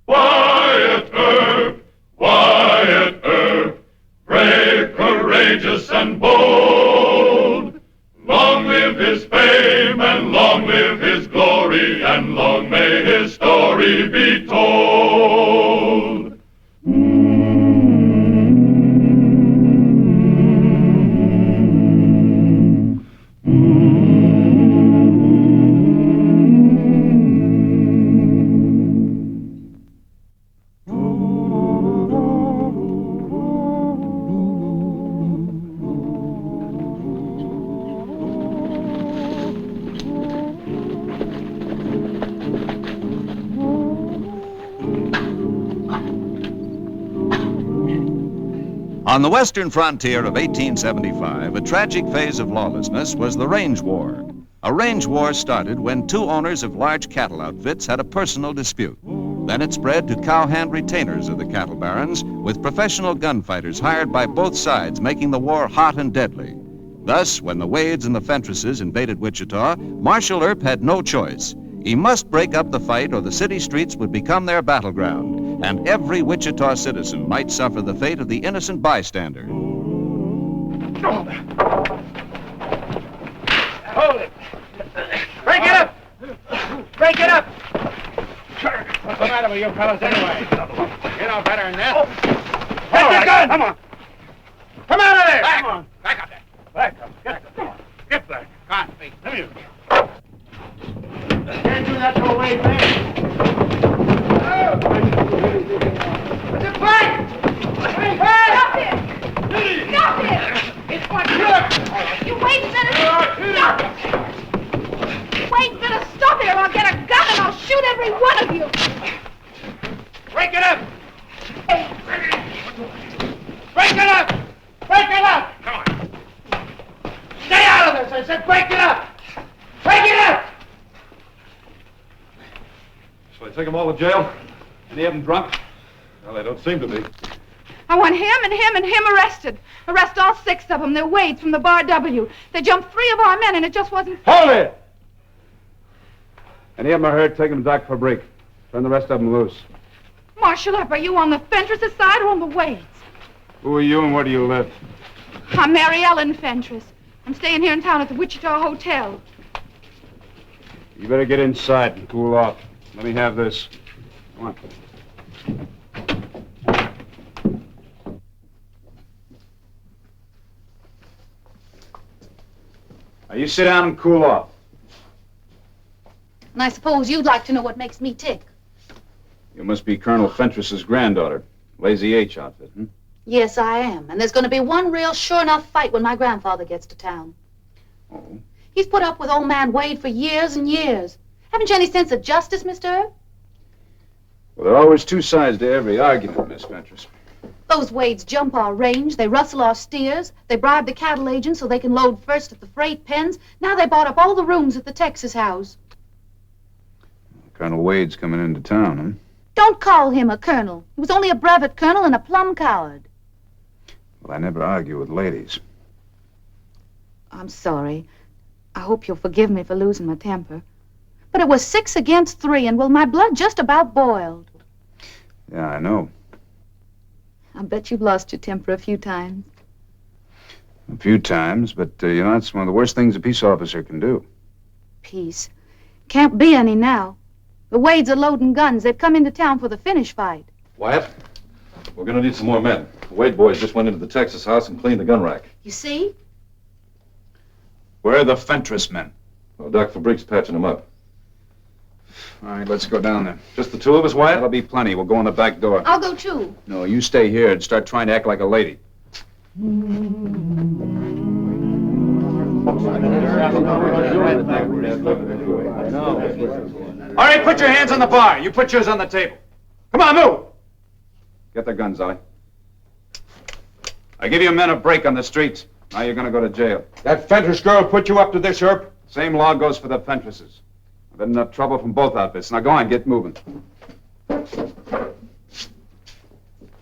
Wyatt Earp, Wyatt Earp, brave, courageous, and bold. Long live his fame, and long live his glory, and long may his story be told. On the western frontier of 1875, a tragic phase of lawlessness was the range war. A range war started when two owners of large cattle outfits had a personal dispute. Then it spread to cowhand retainers of the cattle barons, with professional gunfighters hired by both sides, making the war hot and deadly. Thus, when the Wades and the Fentresses invaded Wichita, Marshal Earp had no choice. He must break up the fight or the city streets would become their battleground, and every Wichita citizen might suffer the fate of the innocent bystander. Hold it! Break it up! Break it up! What's the matter with you fellas anyway? You know better than that. Get the gun! Come on! Come out of there! Come on! Back up there! Back up! Get back! Come on, please. Come here. Can't do that to a Wade man. What's it fight? Stop it! Stop it! It's what good! You wait a minute! Stop it! Wait a minute! Stop it or I'll get a gun and I'll shoot every one of you! Break it up! Break it up! Break it up! Come on! Stay out of this! I said break it up! Break it up! Shall I take them all to jail? Any of them drunk? Well, they don't seem to be. I want him and him and him arrested. Arrest all 6 of them. They're Wades from the Bar W. They jumped 3 of our men and it just wasn't... Hold it! Any of them are hurt, take them back for a break. Turn the rest of them loose. Marshal Earp, are you on the Fentresses side or on the Wades? Who are you and where do you live? I'm Mary Ellen Fentress. I'm staying here in town at the Wichita Hotel. You better get inside and cool off. Let me have this. Come on. Now, you sit down and cool off. And I suppose you'd like to know what makes me tick. You must be Colonel Fentress's granddaughter. Lazy H outfit, hmm? Yes, I am. And there's going to be one real sure enough fight when my grandfather gets to town. Oh? He's put up with old man Wade for years and years. Haven't you any sense of justice, Mr. Earp? Well, there are always two sides to every argument, Miss Fentress. Those Wades jump our range, they rustle our steers, they bribe the cattle agents so they can load first at the freight pens. Now they bought up all the rooms at the Texas house. Colonel Wade's coming into town, huh? Don't call him a colonel. He was only a brevet colonel and a plum coward. Well, I never argue with ladies. I'm sorry. I hope you'll forgive me for losing my temper. But it was 6 against 3, and well, my blood just about boiled. Yeah, I know. I bet you've lost your temper a few times. A few times, but, you know, it's one of the worst things a peace officer can do. Peace. Can't be any now. The Wades are loading guns. They've come into town for the finish fight. Wyatt, we're going to need some more men. The Wade boys just went into the Texas house and cleaned the gun rack. You see? Where are the Fentress men? Well, Doc Fabrique's patching them up. All right, let's go down there. Just the two of us, Wyatt? That'll be plenty. We'll go in the back door. I'll go too. No, you stay here and start trying to act like a lady. All right, put your hands on the bar. You put yours on the table. Come on, move! Get the guns, Ollie. I give you men a break on the streets. Now you're going to go to jail. That Fentress girl put you up to this, Earp? Same law goes for the Fentresses. I've had enough trouble from both outfits. Now go on, get moving. Come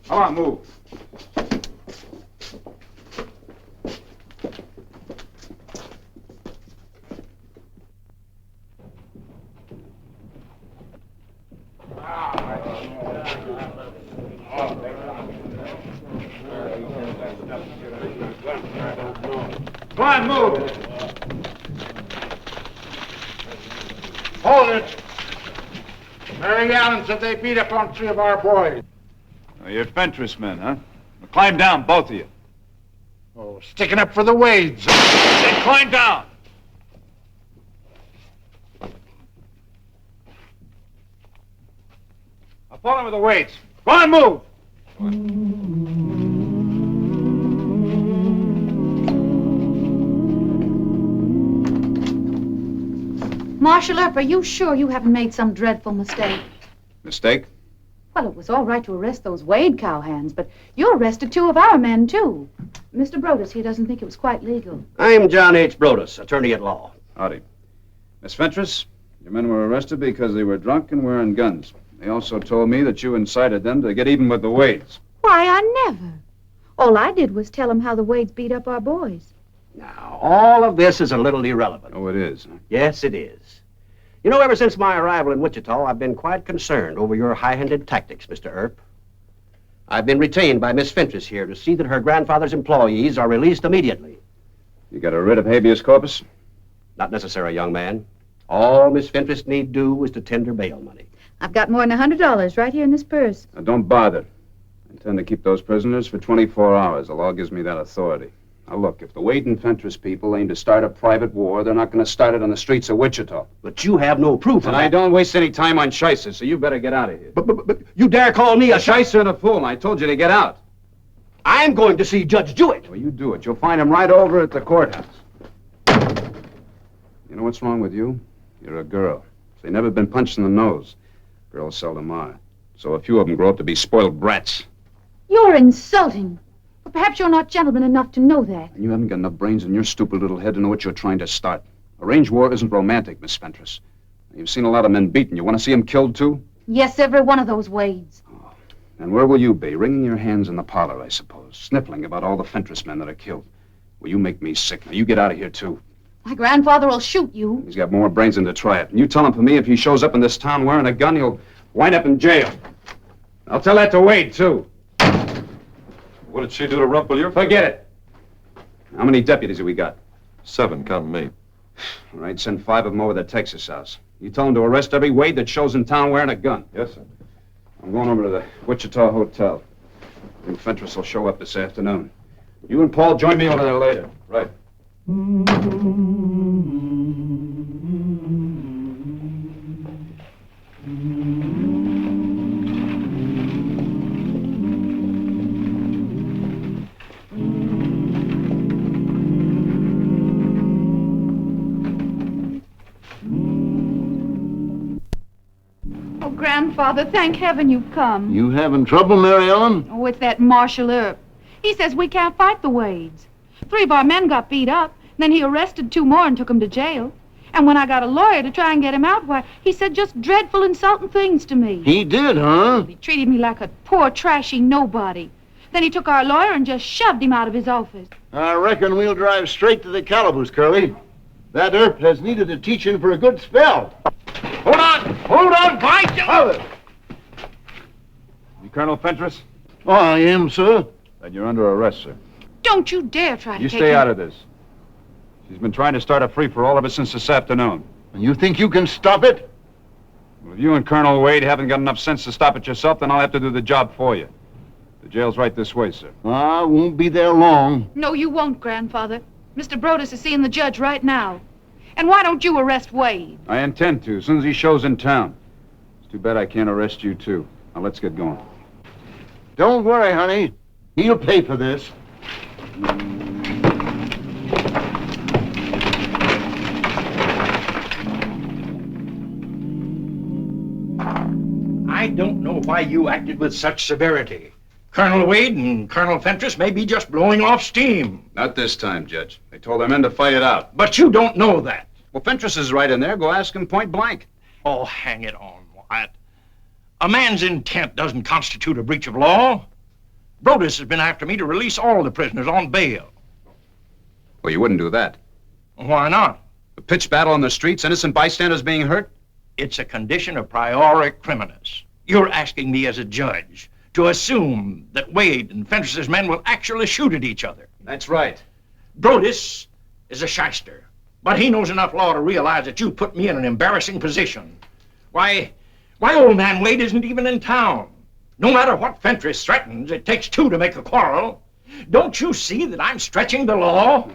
on, move. Go on, move. Hold it. Mary Allen said they beat up on 3 of our boys. Oh, you're Fentress men, huh? Well, climb down, both of you. Oh, sticking up for the Wades. Then climb down. I'll fall in with the weights. Go on, move. Marshal Earp, are you sure you haven't made some dreadful mistake? Mistake? Well, it was all right to arrest those Wade cowhands, but you arrested 2 of our men, too. Mr. Brodus here doesn't think it was quite legal. I'm John H. Brodus, attorney at law. Howdy. Miss Fentress, your men were arrested because they were drunk and wearing guns. They also told me that you incited them to get even with the Wades. Why, I never. All I did was tell them how the Wades beat up our boys. Now, all of this is a little irrelevant. Oh, it is, huh? Yes, it is. You know, ever since my arrival in Wichita, I've been quite concerned over your high-handed tactics, Mr. Earp. I've been retained by Miss Fentress here to see that her grandfather's employees are released immediately. You got a writ of habeas corpus? Not necessary, young man. All Miss Fentress need do is to tender bail money. I've got more than $100 right here in this purse. Now, don't bother. I intend to keep those prisoners for 24 hours. The law gives me that authority. Now, look, if the Wade and Fentress people aim to start a private war, they're not going to start it on the streets of Wichita. But you have no proof of And that. I don't waste any time on shysters, so you better get out of here. But you dare call me a Shyster and a fool, and I told you to get out. I'm going to see Judge Jewett. Well, you do it. You'll find him right over at the courthouse. You know what's wrong with you? You're a girl. They've never been punched in the nose. Girls seldom are. So a few of them grow up to be spoiled brats. You're insulting. But perhaps you're not gentleman enough to know that. And you haven't got enough brains in your stupid little head to know what you're trying to start. A range war isn't romantic, Miss Fentress. You've seen a lot of men beaten. You want to see them killed, too? Yes, every one of those Wades. Oh. And where will you be? Wringing your hands in the parlor, I suppose. Sniffling about all the Fentress men that are killed. Well, you make me sick. Now, you get out of here, too. My grandfather will shoot you. He's got more brains than to try it. And you tell him for me, if he shows up in this town wearing a gun, he'll wind up in jail. I'll tell that to Wade, too. What did she do to Rumple your... Forget it. How many deputies have we got? 7, counting me. All right, send 5 of them over to the Texas house. You tell them to arrest every Wade that shows in town wearing a gun. Yes, sir. I'm going over to the Wichita Hotel. I think Fentress will show up this afternoon. You and Paul join me over there later. Right. Oh, Grandfather, thank heaven you've come. You having trouble, Mary Ellen? Oh, it's that Marshal Earp. He says we can't fight the Wades. 3 of our men got beat up, then he arrested 2 more and took them to jail. And when I got a lawyer to try and get him out, why, he said just dreadful, insulting things to me. He did, huh? He treated me like a poor, trashy nobody. Then he took our lawyer and just shoved him out of his office. I reckon we'll drive straight to the calaboose, Curly. That Earp has needed a teaching for a good spell. Hold on, by Jove! You Colonel Fentress? Oh, I am, sir. Then you're under arrest, sir. Don't you dare try to You take stay him. out of this. She's been trying to start a free-for-all ever since this afternoon. And you think you can stop it? Well, if you and Colonel Wade haven't got enough sense to stop it yourself, then I'll have to do the job for you. The jail's right this way, sir. I won't be there long. No, you won't, Grandfather. Mr. Brodus is seeing the judge right now. And why don't you arrest Wade? I intend to, as soon as he shows in town. It's too bad I can't arrest you, too. Now, let's get going. Don't worry, honey. He'll pay for this. I don't know why you acted with such severity. Colonel Wade and Colonel Fentress may be just blowing off steam. Not this time, Judge. They told their men to fight it out. But you don't know that. Well, Fentress is right in there. Go ask him point blank. Oh, hang it on, Wyatt. A man's intent doesn't constitute a breach of law. Brodus has been after me to release all the prisoners on bail. Well, you wouldn't do that. Why not? A pitched battle on the streets, innocent bystanders being hurt? It's a condition of priori criminis. You're asking me as a judge to assume that Wade and Fentress's men will actually shoot at each other. That's right. Brodus is a shyster, but he knows enough law to realize that you put me in an embarrassing position. Why, old man Wade isn't even in town. No matter what Fentress threatens, it takes two to make a quarrel. Don't you see that I'm stretching the law?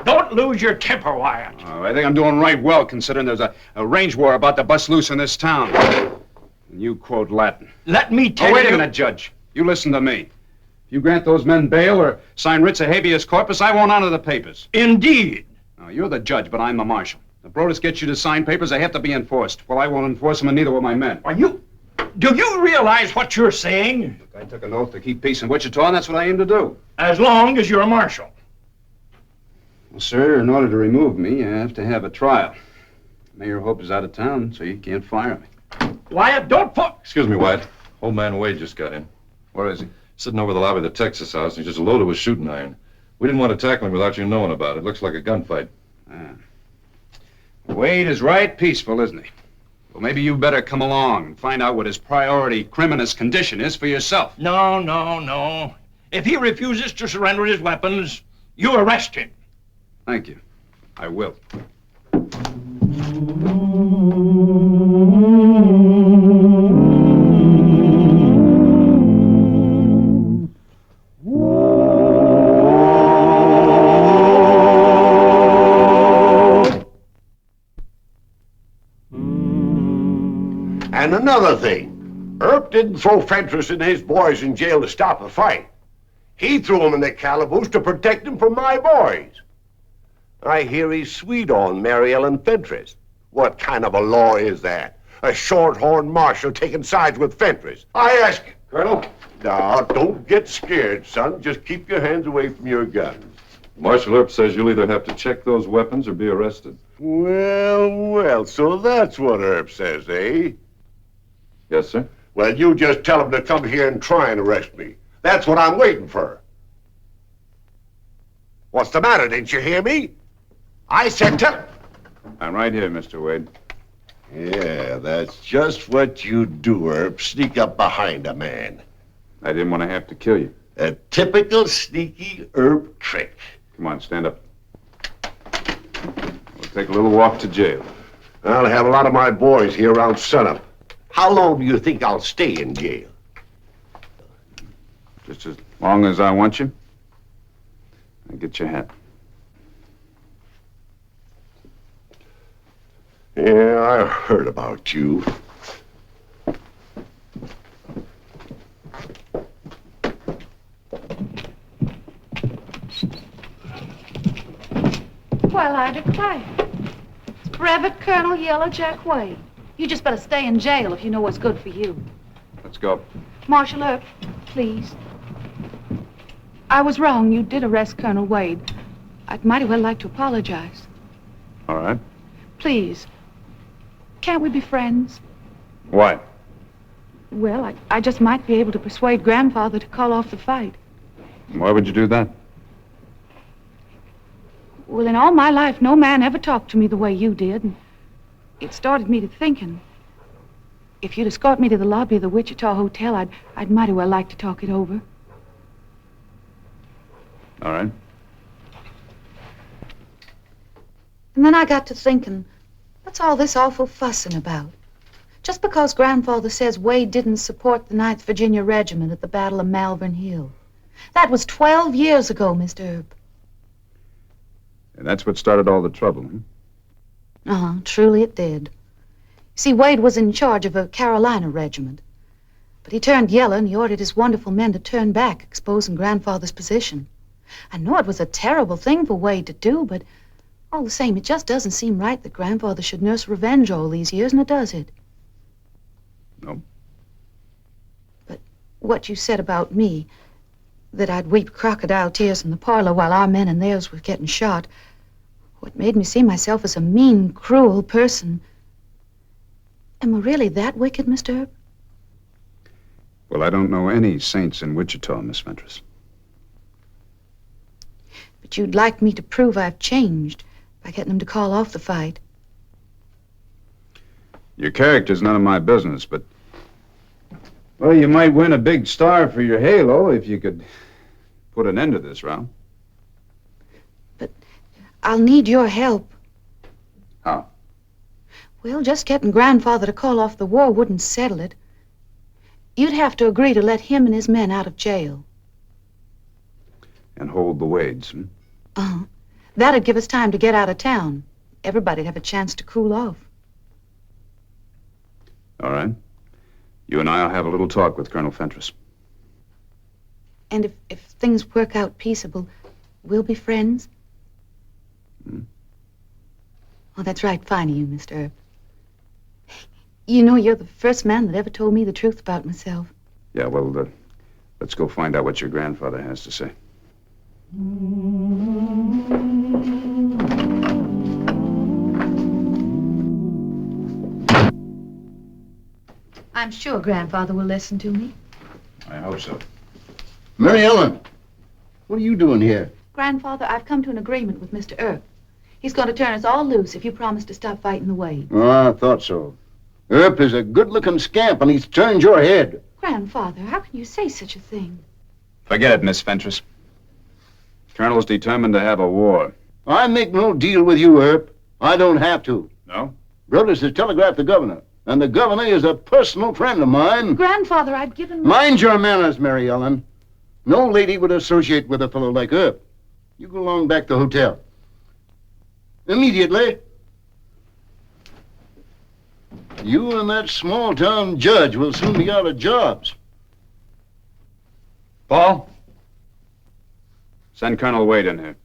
Don't lose your temper, Wyatt. Oh, I think I'm doing right well, considering there's a range war about to bust loose in this town. And you quote Latin. Let me tell you... Oh, wait a minute, Judge. You listen to me. If you grant those men bail or sign writs of habeas corpus, I won't honor the papers. Indeed. Now, you're the judge, but I'm the marshal. If Brodus gets you to sign papers, they have to be enforced. Well, I won't enforce them, and neither will my men. Do you realize what you're saying? Look, I took an oath to keep peace in Wichita, and that's what I aim to do. As long as you're a marshal. Well, sir, in order to remove me, you have to have a trial. Mayor Hope is out of town, so you can't fire me. Wyatt, don't put... Excuse me, Wyatt. Old man Wade just got in. Where is he? Sitting over the lobby of the Texas house, and he's just loaded with shooting iron. We didn't want to tackle him without you knowing about it. Looks like a gunfight. Wade is right peaceful, isn't he? Well, maybe you better come along and find out what his priority criminous condition is for yourself. No. If he refuses to surrender his weapons, you arrest him. Thank you. I will. And another thing, Earp didn't throw Fentress and his boys in jail to stop a fight. He threw them in the calaboose to protect them from my boys. I hear he's sweet on Mary Ellen Fentress. What kind of a law is that? A short-horned marshal taking sides with Fentress. I ask you. Colonel? Now, don't get scared, son. Just keep your hands away from your guns. Marshal Earp says you'll either have to check those weapons or be arrested. Well, so that's what Earp says, eh? Yes, sir? Well, you just tell him to come here and try and arrest me. That's what I'm waiting for. What's the matter? Didn't you hear me? I said tell him. I'm right here, Mr. Wade. Yeah, that's just what you do, Earp. Sneak up behind a man. I didn't want to have to kill you. A typical sneaky Earp trick. Come on, stand up. We'll take a little walk to jail. I'll have a lot of my boys here around sunup. How long do you think I'll stay in jail? Just as long as I want you. Now get your hat. Yeah, I heard about you. Well, I declare. It's Brevet Colonel Yellow Jack Wade. You just better stay in jail if you know what's good for you. Let's go. Marshal Earp, please. I was wrong. You did arrest Colonel Wade. I'd mighty well like to apologize. All right. Please. Can't we be friends? Why? Well, I just might be able to persuade Grandfather to call off the fight. Why would you do that? Well, in all my life, no man ever talked to me the way you did. And it started me to thinking. If you'd escort me to the lobby of the Wichita Hotel, I'd mighty well like to talk it over. All right. And then I got to thinking, what's all this awful fussing about? Just because Grandfather says Wade didn't support the 9th Virginia Regiment at the Battle of Malvern Hill. That was 12 years ago, Mr. Earp. And that's what started all the trouble, huh? Uh-huh, truly it did. See, Wade was in charge of a Carolina regiment. But he turned yellow and he ordered his wonderful men to turn back, exposing Grandfather's position. I know it was a terrible thing for Wade to do, but all the same, it just doesn't seem right that Grandfather should nurse revenge all these years, now does it? No. But what you said about me, that I'd weep crocodile tears in the parlor while our men and theirs were getting shot, what made me see myself as a mean, cruel person. Am I really that wicked, Mr. Earp? Well, I don't know any saints in Wichita, Miss Fentress. But you'd like me to prove I've changed by getting them to call off the fight. Your character's none of my business, but Well, you might win a big star for your halo if you could put an end to this round. But I'll need your help. How? Well, just getting Grandfather to call off the war wouldn't settle it. You'd have to agree to let him and his men out of jail. And hold the Wades, hmm? Uh-huh. That'd give us time to get out of town. Everybody'd have a chance to cool off. All right. You and I'll have a little talk with Colonel Fentress. And if things work out peaceable, we'll be friends? Hmm? Oh, that's right, fine of you, Mr. Earp. You know, you're the first man that ever told me the truth about myself. Yeah, well, let's go find out what your grandfather has to say. I'm sure Grandfather will listen to me. I hope so. Mary Ellen, what are you doing here? Grandfather, I've come to an agreement with Mr. Earp. He's going to turn us all loose if you promise to stop fighting the Wades. Oh, I thought so. Earp is a good-looking scamp, and he's turned your head. Grandfather, how can you say such a thing? Forget it, Miss Fentress. Colonel's determined to have a war. I make no deal with you, Earp. I don't have to. No? Brothers has telegraphed the governor, and the governor is a personal friend of mine. Grandfather, I've given... Mind your manners, Mary Ellen. No lady would associate with a fellow like Earp. You go along back to the hotel. Immediately. You and that small-town judge will soon be out of jobs. Paul? Send Colonel Wade in here.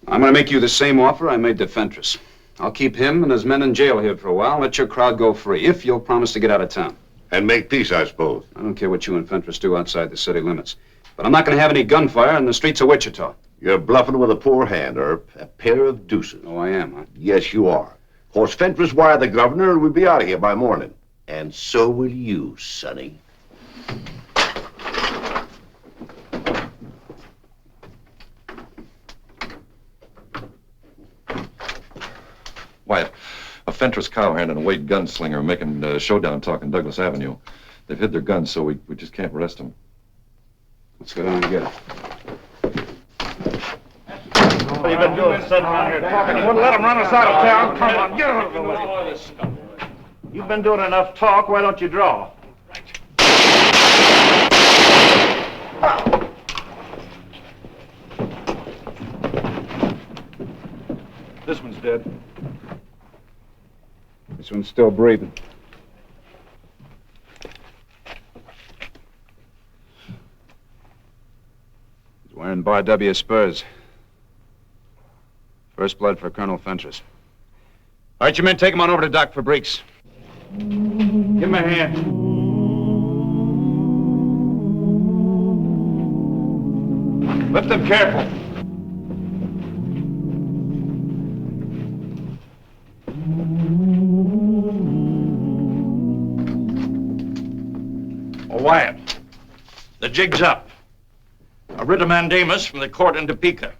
I'm going to make you the same offer I made to Fentress. I'll keep him and his men in jail here for a while and let your crowd go free, if you'll promise to get out of town. And make peace, I suppose. I don't care what you and Fentress do outside the city limits. But I'm not going to have any gunfire in the streets of Wichita. You're bluffing with a poor hand, Earp. A pair of deuces. Oh, I am, huh? Yes, you are. Of course, Fentress wired the governor and we'll be out of here by morning. And so will you, Sonny. Wyatt, a Fentress cowhand and a Wade gunslinger are making showdown talk on Douglas Avenue. They've hid their guns, so we just can't arrest them. Let's go down and get it. What have you been doing sitting around here talking? You wouldn't let them run us out of town? Come on, get out of the way. You've been doing enough talk. Why don't you draw? This one's dead. This one's still breathing. He's wearing Bar W spurs. First blood for Colonel Fentress. All right, you men, take him on over to Doc Fabrique's. Give him a hand. Lift them careful. Oh, Wyatt, the jig's up. A writ of mandamus from the court in Topeka.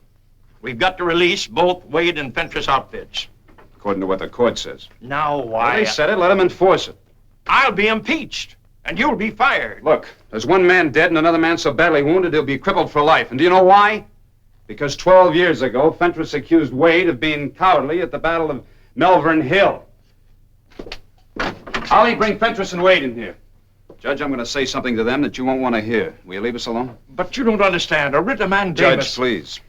We've got to release both Wade and Fentress outfits. According to what the court says. Now, Well, Wyatt, they said it, let them enforce it. I'll be impeached, and you'll be fired. Look, there's one man dead and another man so badly wounded he'll be crippled for life. And do you know why? Because 12 years ago, Fentress accused Wade of being cowardly at the Battle of Melbourne Hill. Ollie, bring Fentress and Wade in here. Judge, I'm going to say something to them that you won't want to hear. Will you leave us alone? But you don't understand. A writ of mandamus... Judge, please.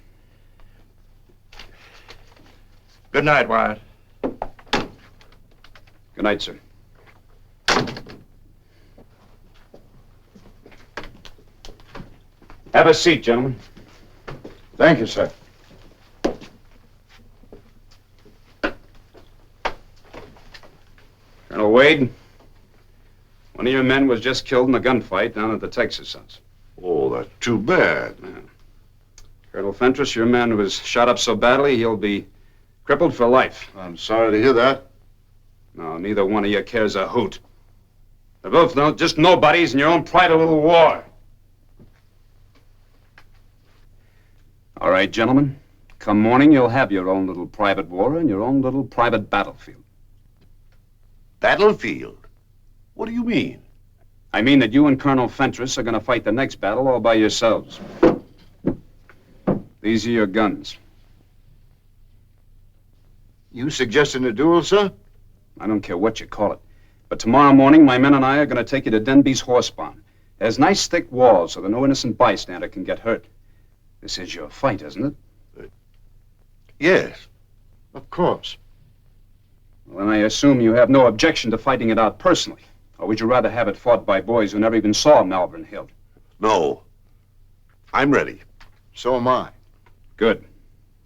Good night, Wyatt. Good night, sir. Have a seat, gentlemen. Thank you, sir. Colonel Wade, one of your men was just killed in a gunfight down at the Texas house. Oh, that's too bad. Yeah. Colonel Fentress, your man was shot up so badly he'll be crippled for life. I'm sorry to hear that. No, neither one of you cares a hoot. They're both just nobodies in your own private little war. All right, gentlemen. Come morning, you'll have your own little private war and your own little private battlefield. Battlefield? What do you mean? I mean that you and Colonel Fentress are going to fight the next battle all by yourselves. These are your guns. You suggesting a duel, sir? I don't care what you call it. But tomorrow morning, my men and I are going to take you to Denby's horse barn. There's nice thick walls so that no innocent bystander can get hurt. This is your fight, isn't it? Yes. Of course. Well, then I assume you have no objection to fighting it out personally. Or would you rather have it fought by boys who never even saw Malvern Hill? No. I'm ready. So am I. Good.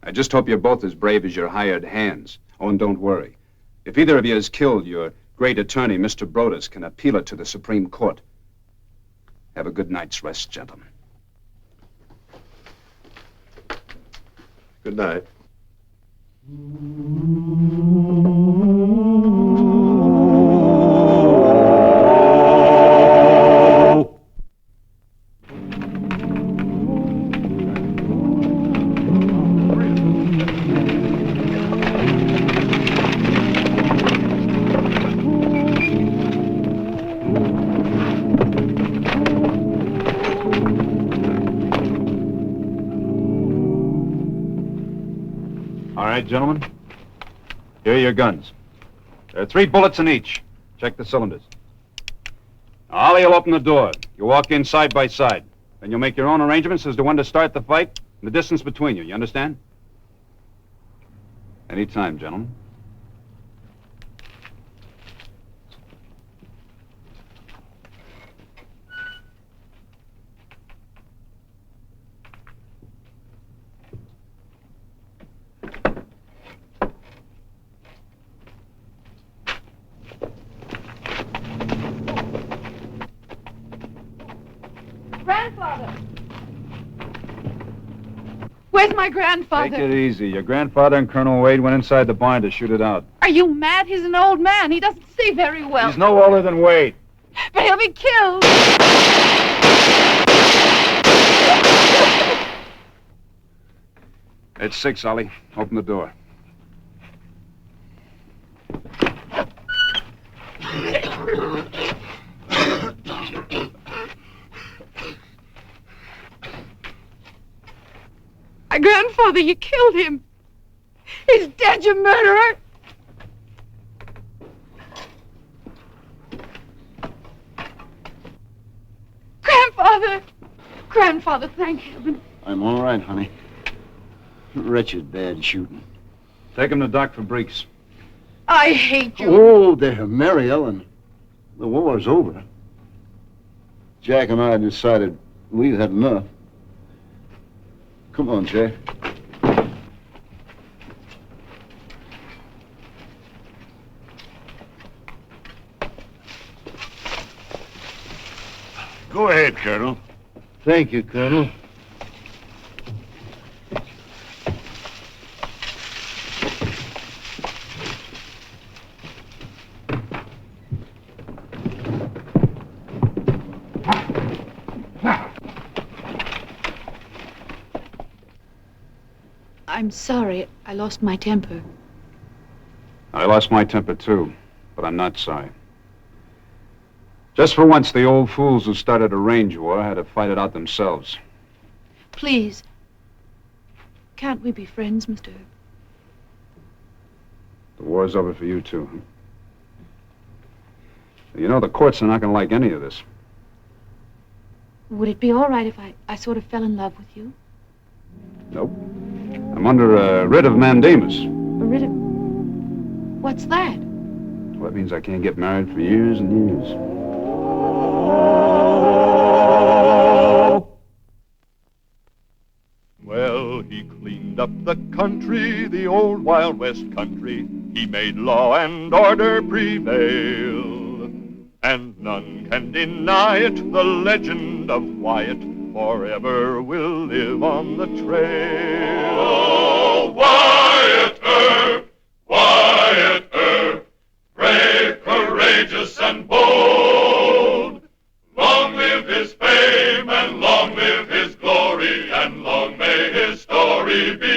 I just hope you're both as brave as your hired hands. Oh, and don't worry. If either of you is killed, your great attorney, Mr. Brodus, can appeal it to the Supreme Court. Have a good night's rest, gentlemen. Good night. All right, gentlemen. Here are your guns. There are 3 bullets in each. Check the cylinders. Now, Ollie will open the door. You walk in side by side. Then you'll make your own arrangements as to when to start the fight and the distance between you. You understand? Any time, gentlemen. Grandfather! Where's my grandfather? Take it easy. Your grandfather and Colonel Wade went inside the barn to shoot it out. Are you mad? He's an old man. He doesn't see very well. He's no older than Wade. But he'll be killed. It's 6, Ollie. Open the door. My grandfather, you killed him. He's dead, you murderer. Grandfather! Grandfather, thank heaven. I'm all right, honey. Wretched bad shooting. Take him to Doc for Breeks. I hate you. Oh, there, Mary Ellen. The war's over. Jack and I decided we've had enough. Come on, Jack. Go ahead, Colonel. Thank you, Colonel. I'm sorry. I lost my temper. I lost my temper, too, but I'm not sorry. Just for once, the old fools who started a range war had to fight it out themselves. Please. Can't we be friends, Mr. Earp? The war's over for you, too, huh? You know, the courts are not going to like any of this. Would it be all right if I sort of fell in love with you? Nope. I'm under a writ of mandamus. A writ of... What's that? Well, that means I can't get married for years and years. Well, he cleaned up the country, the old Wild West country. He made law and order prevail. And none can deny it, the legend of Wyatt forever will live on the trail. Oh, Wyatt Earp, Wyatt Earp, brave, courageous, and bold. Long live his fame, and long live his glory, and long may his story be